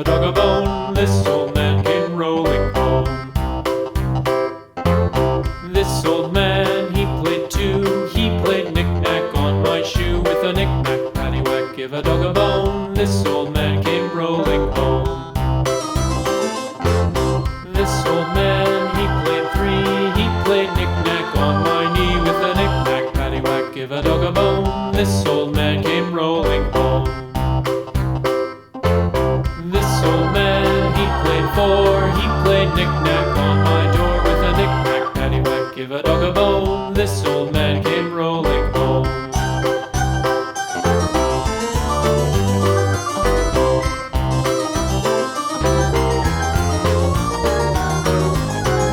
a dog a bone. This old man came rolling home. This old man, he played too. He played knick-knack on my shoe. With a knick-knack, paddywhack, give a dog a bone. This old man came rolling home. This old man, he played three. He played knick-knack on my knee. With a knick-knack, paddywhack, give a dog a bone. This old man came rolling home. This old man, he played four. He played knick-knack on my door. With a knick-knack, paddywhack, give a dog a bone. This old man came rolling home.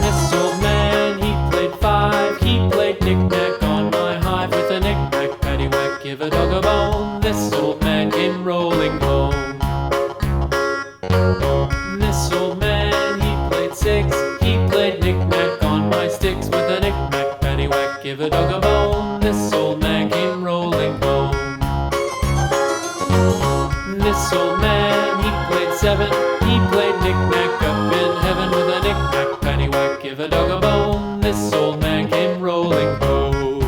This old man, he played five. He played knick-knack on my hive. With a knick-knack, paddywhack, give a dog a bone. This old man came rolling home. This old man, he played six. He played knick-knack on my sticks. With a knick-knack, paddywhack, give a dog a bone. This old man came rolling home. This old man, he played seven. He played knick-knack up in heaven. With a knick-knack, paddywhack, give a dog a bone. This old man came rolling home.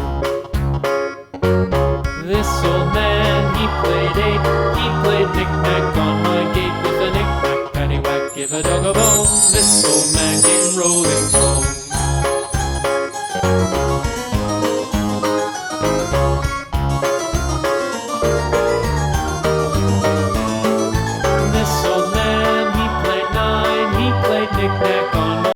This old man, he played eight. He played knick-knack on my gate. With a knick-knack, paddywhack, give a dog a bone. This old man came rolling home. This old man, he played nine. He played knick-knack on